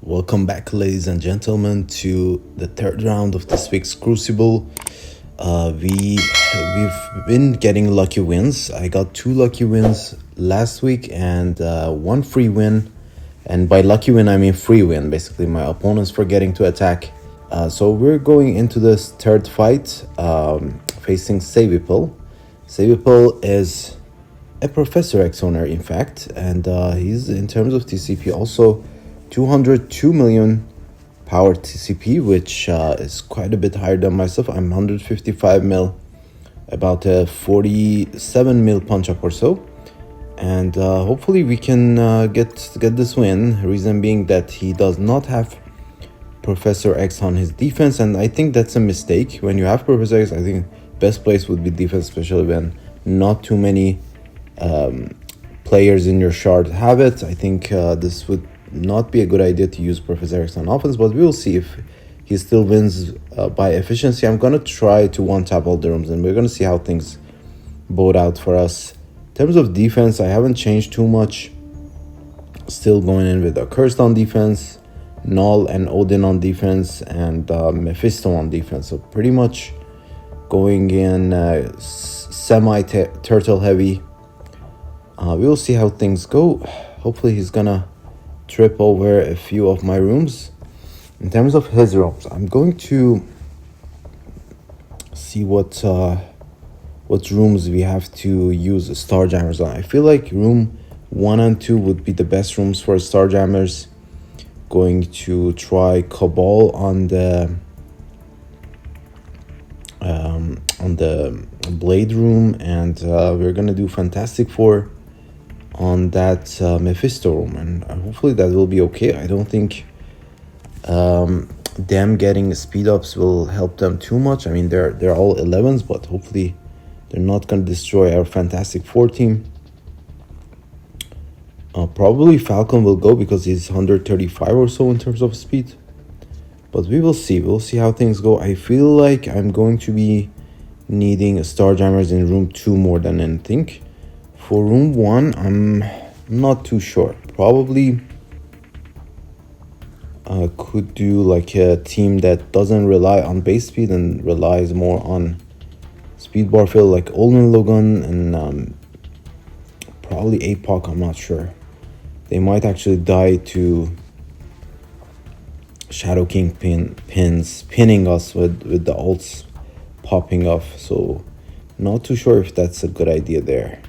Welcome back, ladies and gentlemen, to the third round of this week's Crucible. We've been getting lucky wins. I got 2 lucky wins last week and 1 free win. And by lucky win, I mean free win. Basically, my opponent's forgetting to attack. So we're going into this third fight, facing Savipil. Savipil is a Professor X owner, in fact, and he's, in terms of TCP, also 202 million power TCP, which is quite a bit higher than myself. I'm 155 mil, about a 47 mil punch up or so, and hopefully we can get this win. Reason being that he does not have Professor X on his defense, and I think that's a mistake. When you have Professor X, I think best place would be defense, especially when not too many players in your shard have it. I think this would not be a good idea to use Professor X on offense, but we will see if he still wins by efficiency. I'm gonna try to one-tap all the rooms, and we're gonna see how things bode out for us. In terms of defense, I haven't changed too much. Still going in with a Cursed on defense, Null and Odin on defense, and Mephisto on defense. So pretty much going in semi-turtle heavy. We will see how things go. Hopefully he's gonna trip over a few of my rooms. In terms of his rooms, I'm going to see what rooms we have to use Starjammers on. I feel like room 1 and 2 would be the best rooms for Starjammers. Going to try Cabal on the Blade room, and we're gonna do Fantastic Four on that Mephisto room, and hopefully that will be okay. I don't think them getting speed ups will help them too much. I mean, they're all 11s, but hopefully they're not going to destroy our Fantastic Four team. Probably Falcon will go because he's 135 or so in terms of speed, but we will see. We'll see how things go. I feel like I'm going to be needing Starjammers in room 2 more than anything. For room 1, I'm not too sure. Probably could do like a team that doesn't rely on base speed and relies more on speed bar fill, like Olin Logan and probably APOC. I'm not sure. They might actually die to Shadow King pinning us with the ults popping off. So not too sure if that's a good idea there.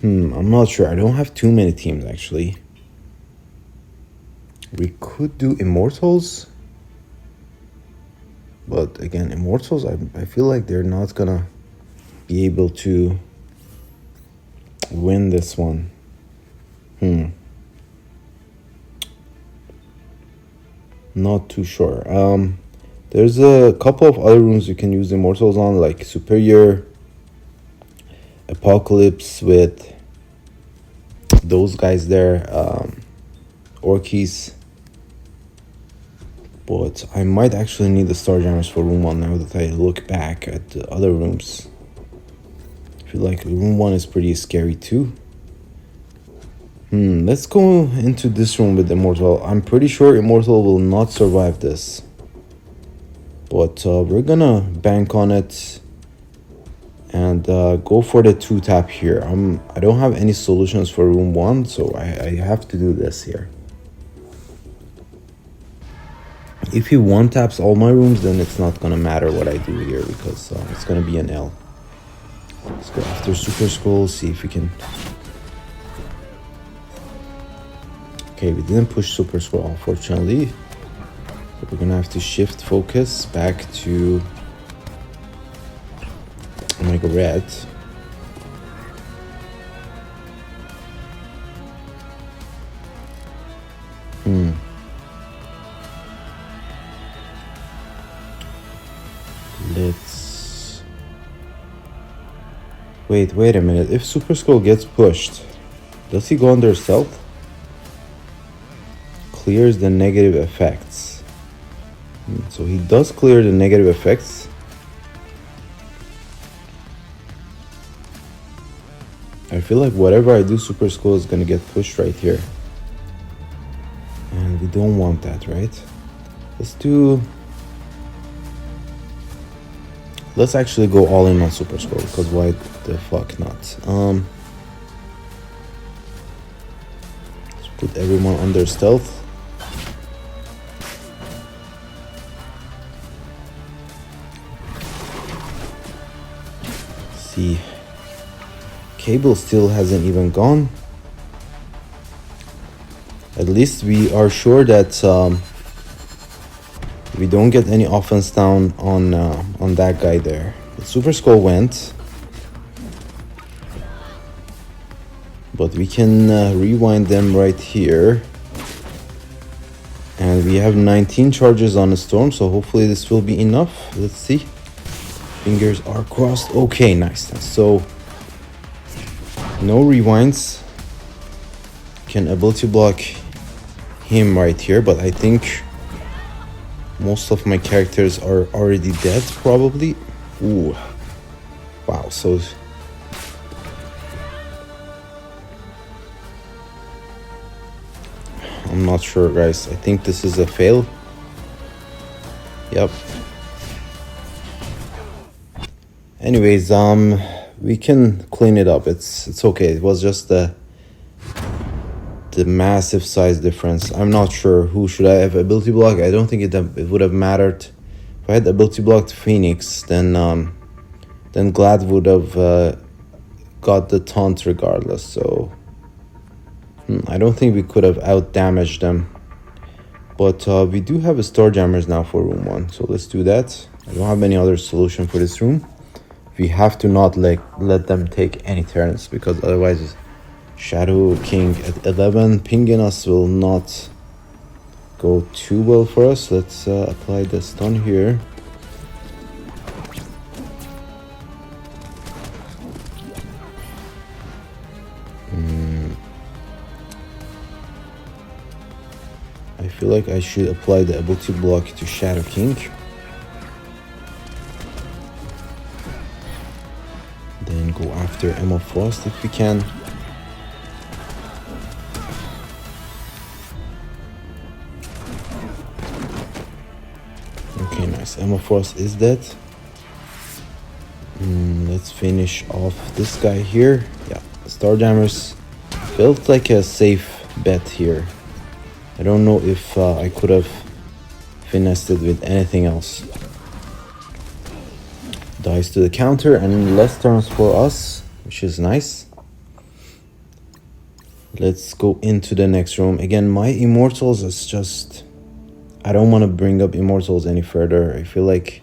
I'm not sure. I don't have too many teams, actually. We could do Immortals. But again, Immortals, I feel like they're not gonna be able to win this one. Not too sure. There's a couple of other rooms you can use Immortals on, like Superior, Apocalypse with those guys there, Orkies. But I might actually need the Starjammers for room 1 now that I look back at the other rooms. I feel like room 1 is pretty scary too. Let's go into this room with Immortal. I'm pretty sure Immortal will not survive this, but we're gonna bank on it and go for the 2-tap here. I don't have any solutions for room 1, so I have to do this here. If he 1-taps all my rooms, then it's not gonna matter what I do here, because it's gonna be an L. Let's go after Super Skull, see if we can. Okay, we didn't push Super Skull, unfortunately. But we're gonna have to shift focus back to Omega Red. Let's wait a minute. If Super Skull gets pushed, does he go under stealth? Clears the negative effects. So he does clear the negative effects. I feel like whatever I do, Super Skull is gonna get pushed right here. And we don't want that, right? Let's actually go all in on Super Scroll, because why the fuck not? Let's put everyone under stealth. See, Cabal still hasn't even gone. At least we are sure that we don't get any offense down on that guy there. The Super Skull went, but we can rewind them right here. And we have 19 charges on the storm, so hopefully this will be enough. Let's see. Fingers are crossed. Okay, nice. So no rewinds. Can ability block him right here, but I think most of my characters are already dead, probably. Ooh, wow. So I'm not sure, guys. I think this is a fail. Yep. Anyways, we can clean it up. It's okay. It was just the massive size difference. I'm not sure who should I have ability block. I don't think it would have mattered. If I had ability blocked Phoenix, then Glad would have got the taunt regardless. So I don't think we could have out damaged them. But we do have a Starjammers now for room 1, so let's do that. I don't have any other solution for this room. We have to not let them take any turns, because otherwise Shadow King at 11 pinging us will not go too well for us. Let's apply the stun here. I feel like I should apply the ability block to Shadow King. Then go after Emma Frost if we can. Okay, nice. Emma Frost is dead. Let's finish off this guy here. Yeah, Starjammers felt like a safe bet here. I don't know if I could have finessed it with anything else. Dies to the counter and less turns for us, which is nice. Let's go into the next room. Again, my Immortals is just... I don't want to bring up Immortals any further. I feel like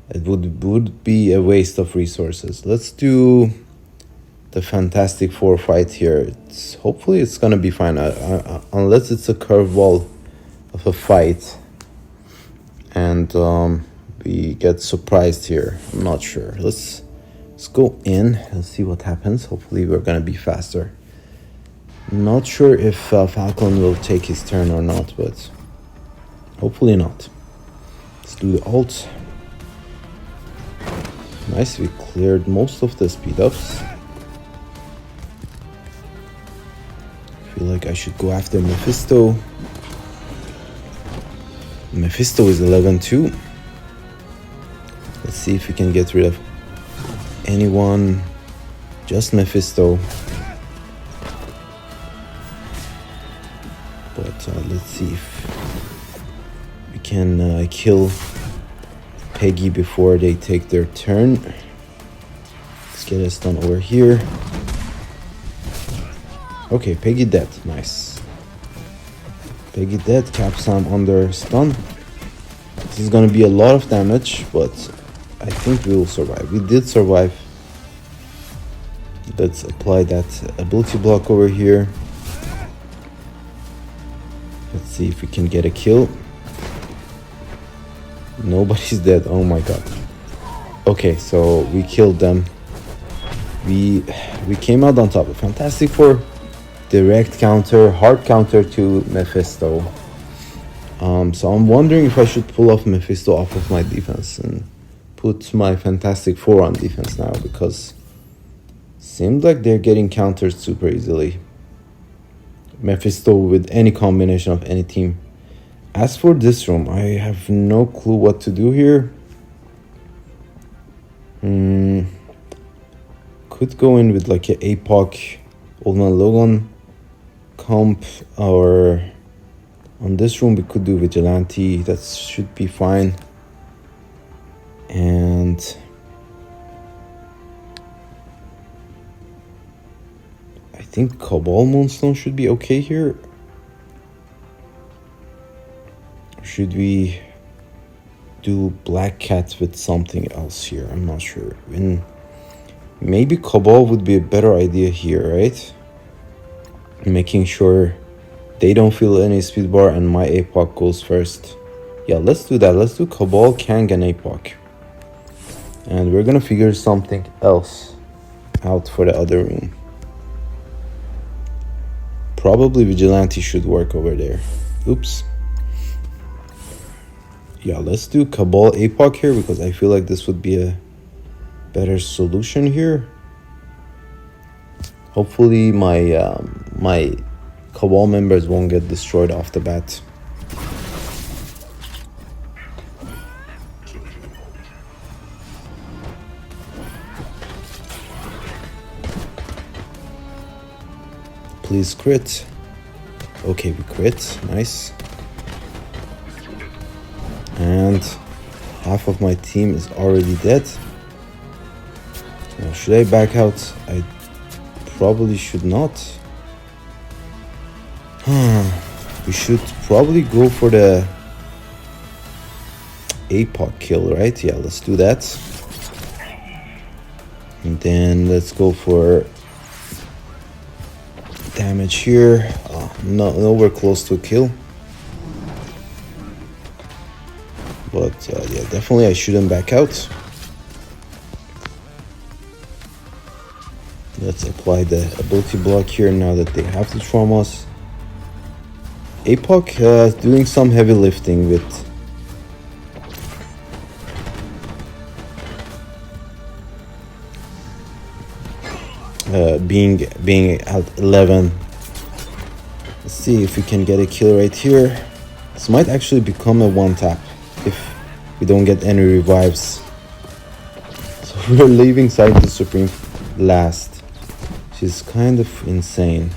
it would be a waste of resources. Let's do the Fantastic Four fight here. Hopefully it's gonna be fine, unless it's a curveball of a fight and we get surprised here. I'm not sure. Let's go in. Let's see what happens. Hopefully we're gonna be faster. Not sure if Falcon will take his turn or not, but hopefully not. Let's do the ult. Nice, we cleared most of the speed ups. Feel like I should go after Mephisto. Mephisto is 11 too. Let's see if we can get rid of anyone. Just Mephisto. But let's see if we can kill Peggy before they take their turn. Let's get a stun over here. Okay, Peggy dead. Nice. Peggy dead. Capsam under stun. This is gonna be a lot of damage, but I think we will survive. We did survive. Let's apply that ability block over here. Let's see if we can get a kill. Nobody's dead. Oh my god. Okay, so we killed them. We came out on top. Fantastic Four. Direct counter, hard counter to Mephisto. So I'm wondering if I should pull off Mephisto off of my defense and put my Fantastic Four on defense now, because seems like they're getting countered super easily. Mephisto with any combination of any team. As for this room, I have no clue what to do here. Could go in with like a APOC Old Man Logan comp, or on this room we could do Vigilante. That should be fine. And I think Cabal Moonstone should be okay here. Should we do Black Cat with something else here? I'm not sure. And maybe Cabal would be a better idea here, right? Making sure they don't feel any speed bar and my APOC goes first. Yeah, let's do that. Let's do Cabal, Kang, and APOC. And we're gonna figure something else out for the other room. Probably Vigilante should work over there. Oops. Yeah, let's do Cabal APOC here because I feel like this would be a better solution here. Hopefully my Cabal members won't get destroyed off the bat. Please crit. Okay, we crit. Nice. And half of my team is already dead. Now, should I back out? I probably should not. We should probably go for the APOC kill, right? Yeah, let's do that. And then let's go for damage here. Nowhere close to a kill. But yeah, definitely I shouldn't back out. Let's apply the ability block here now that they have the traumas. APOC is doing some heavy lifting with being at 11. Let's see if we can get a kill right here. This might actually become a one tap if we don't get any revives. So we're leaving Scientist Supreme last. She's kind of insane.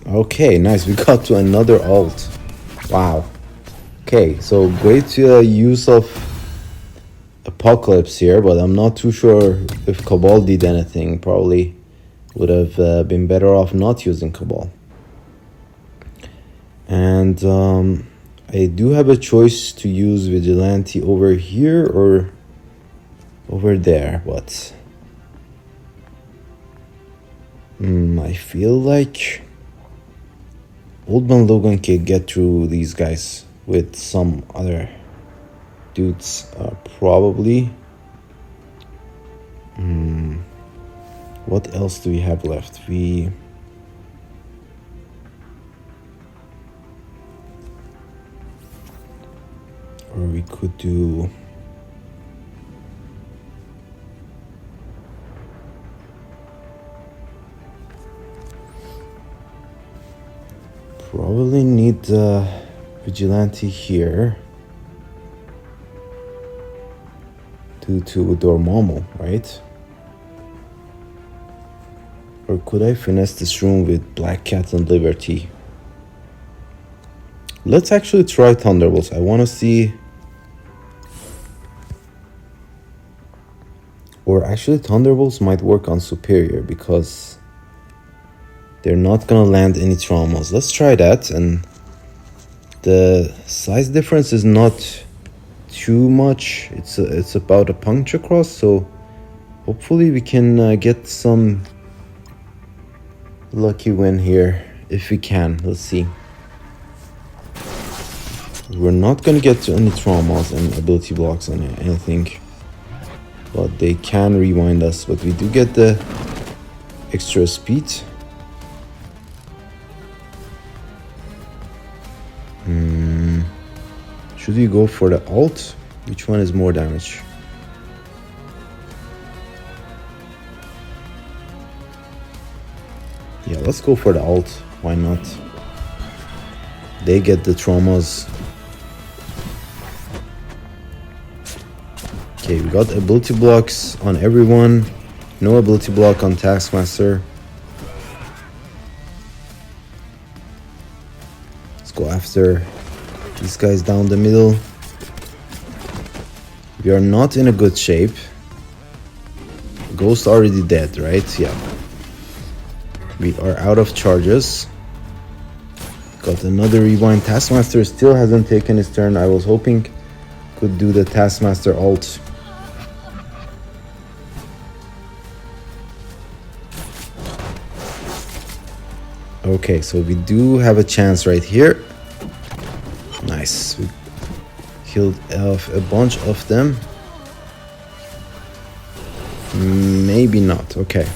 Okay, nice. We got to another ult. Wow. Okay, so great use of Apocalypse here, but I'm not too sure if Cabal did anything. Probably would have been better off not using Cabal. And I do have a choice to use Vigilante over here or over there, but I feel like Old Man Logan can get through these guys with some other dudes, probably. What else do we have left? Or we could do probably need Vigilante here to Dormammu, right? Or could I finesse this room with Black Cat and Liberty? Let's actually try Thunderbolts. I want to see. Or actually Thunderbolts might work on Superior because they're not gonna land any traumas. Let's try that. And the size difference is not too much. It's about a punch across, so hopefully we can get some lucky win here if we can. Let's see. We're not gonna get to any traumas and ability blocks and anything, but they can rewind us. But we do get the extra speed. Should we go for the ult? Which one is more damage? Yeah, let's go for the ult. Why not? They get the traumas. Okay, we got ability blocks on everyone. No ability block on Taskmaster. Let's go after these guys down the middle. We are not in a good shape. Ghost already dead, right? Yeah. We are out of charges. Got another rewind. Taskmaster still hasn't taken his turn. I was hoping could do the Taskmaster ult. Okay, so we do have a chance right here. Nice. We killed off a bunch of them. Maybe not. Okay.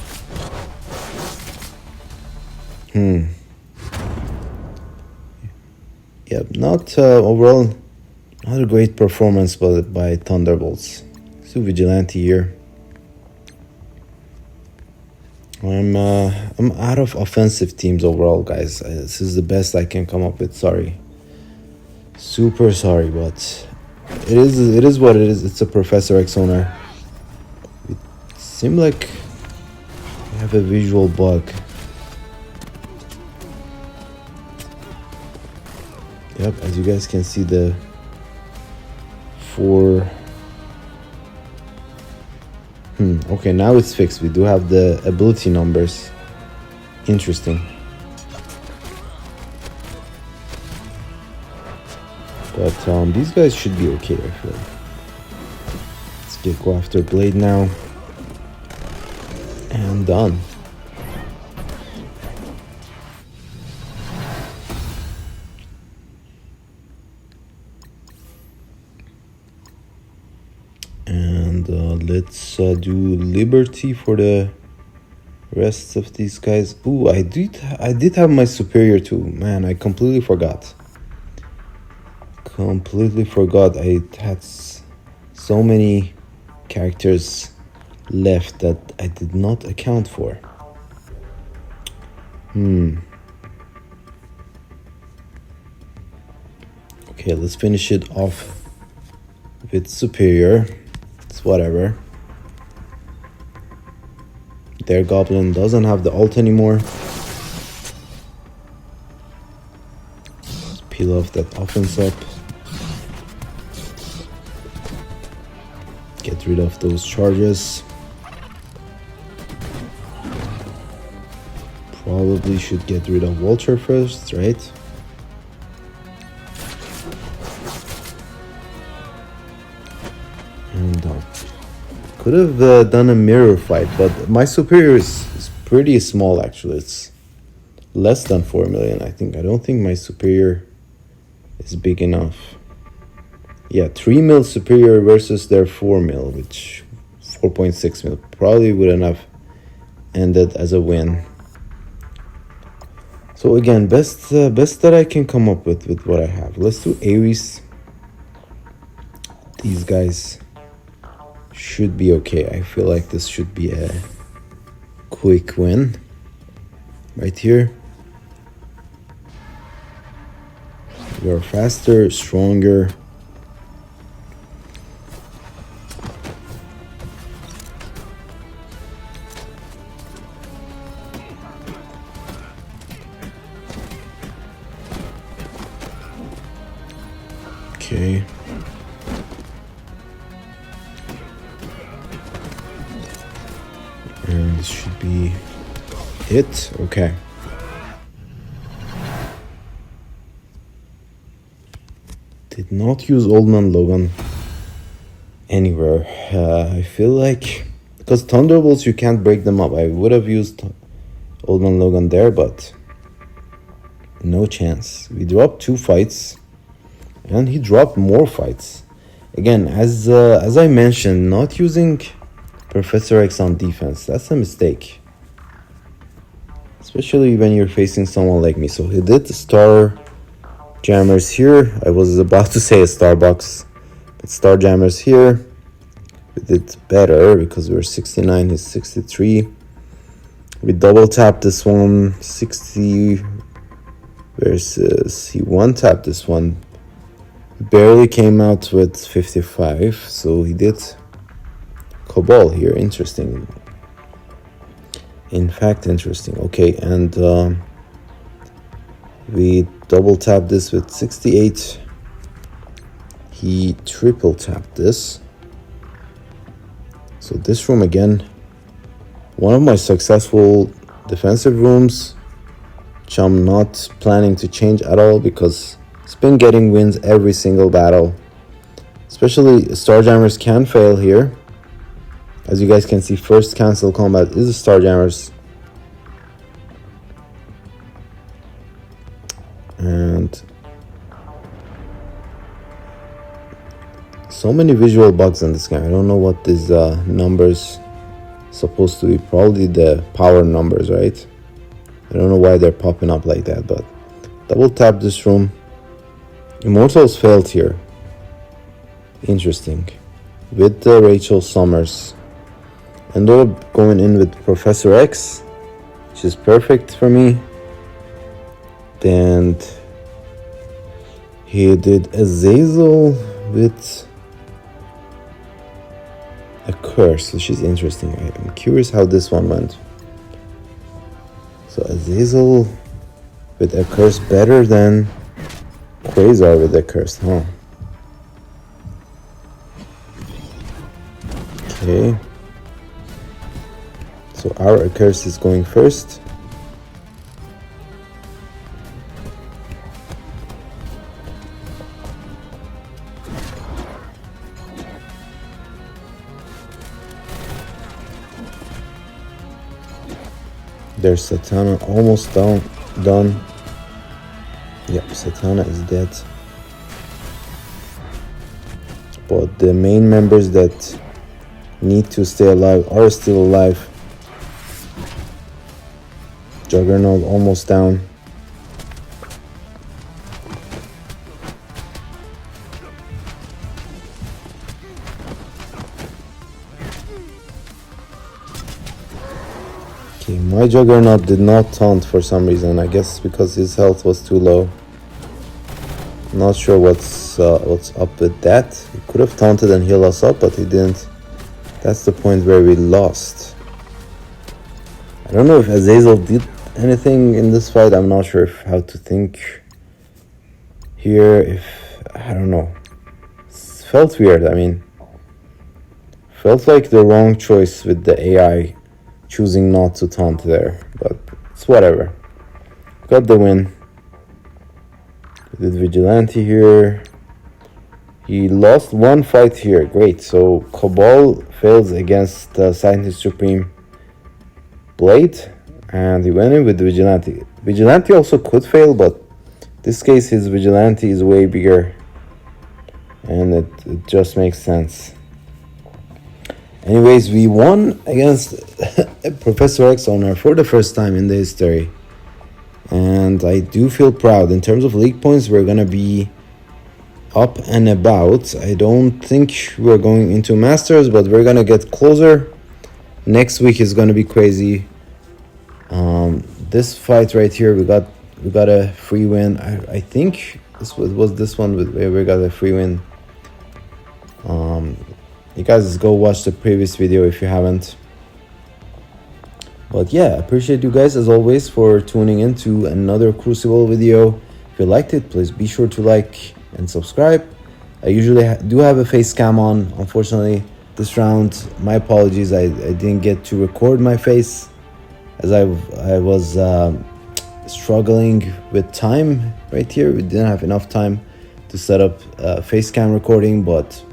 Yeah, not overall, not a great performance by Thunderbolts. So Vigilante here. I'm out of offensive teams overall, guys. This is the best I can come up with. Sorry, super sorry, but it is what it is. It's a Professor X owner. It seemed like I have a visual bug. Yep, as you guys can see, the 4. Okay, now it's fixed. We do have the ability numbers. Interesting. But these guys should be okay, I feel. Let's go after Blade now. And done. And let's do Liberty for the rest of these guys. Ooh, I did have my superior too. Man, I completely forgot. I had so many characters left that I did not account for. Okay, let's finish it off with superior. It's whatever. Their goblin doesn't have the ult anymore. Let's peel off that offense up. Get rid of those charges. Probably should get rid of Vulture first, right? And could have done a mirror fight, but my superior is pretty small actually. It's less than 4 million, I think. I don't think my superior is big enough. Yeah, 3 mil superior versus their 4 mil, which 4.6 mil probably wouldn't have ended as a win. So again, best that I can come up with what I have. Let's do Ares. These guys should be okay. I feel like this should be a quick win right here. We are faster, stronger. Okay. And this should be it. Okay. Did not use Old Man Logan anywhere. I feel like because Thunderbolts you can't break them up. I would have used Old Man Logan there, but no chance. We dropped 2 fights. And he dropped more fights. Again, as I mentioned, not using Professor X on defense, that's a mistake. Especially when you're facing someone like me. So he did the Star Jammers here. I was about to say a Starbucks. But Star Jammers here. We did better because we were 69, he's 63. We double tap this one, 60 versus he one tapped this one. Barely came out with 55, so he did Cabal here. Interesting. In fact, interesting. Okay, and we double tap this with 68. He triple tapped this. So this room again, one of my successful defensive rooms, which I'm not planning to change at all because it's been getting wins every single battle. Especially Starjammers can fail here. As you guys can see, first cancel combat is a Starjammers. And so many visual bugs in this game. I don't know what these numbers supposed to be. Probably the power numbers, right? I don't know why they're popping up like that, but double tap this room. Immortals failed here. Interesting. With the Rachel Summers. Ended up going in with Professor X, which is perfect for me. Then he did Azazel with a curse, which is interesting. I'm curious how this one went. So Azazel with a curse better than Quasar with a curse, huh? Okay. So our curse is going first. There's Satana almost done. Yep, Satana is dead. But the main members that need to stay alive are still alive. Juggernaut almost down. Okay, my Juggernaut did not taunt for some reason. I guess because his health was too low. Not sure what's up with that. He could have taunted and healed us up, but he didn't. That's the point where we lost. I don't know if Azazel did anything in this fight. I'm not sure how to think here. I don't know. It felt weird. I mean, felt like the wrong choice with the AI choosing not to taunt there, but it's whatever. Got the win. We did Vigilante here. He lost one fight here. Great. So Cabal fails against Scientist Supreme Blade, and he went in with Vigilante. Vigilante also could fail, but in this case his Vigilante is way bigger, and it just makes sense. Anyways, we won against Professor X owner for the first time in the history, and I do feel proud. In terms of league points, we're gonna be up and about. I don't think we're going into Masters, but we're gonna get closer. Next week is gonna be crazy. This fight right here, we got a free win. I think this was this one where we got a free win. You guys go watch the previous video if you haven't. But yeah, appreciate you guys as always for tuning in to another Crucible video. If you liked it, please be sure to like and subscribe. I usually do have a face cam on. Unfortunately, this round, my apologies, I didn't get to record my face as I was struggling with time right here. We didn't have enough time to set up face cam recording, but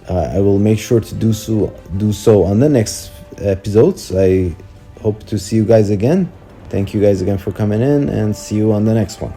I will make sure to do so on the next episodes. I hope to see you guys again. Thank you guys again for coming in, and see you on the next one.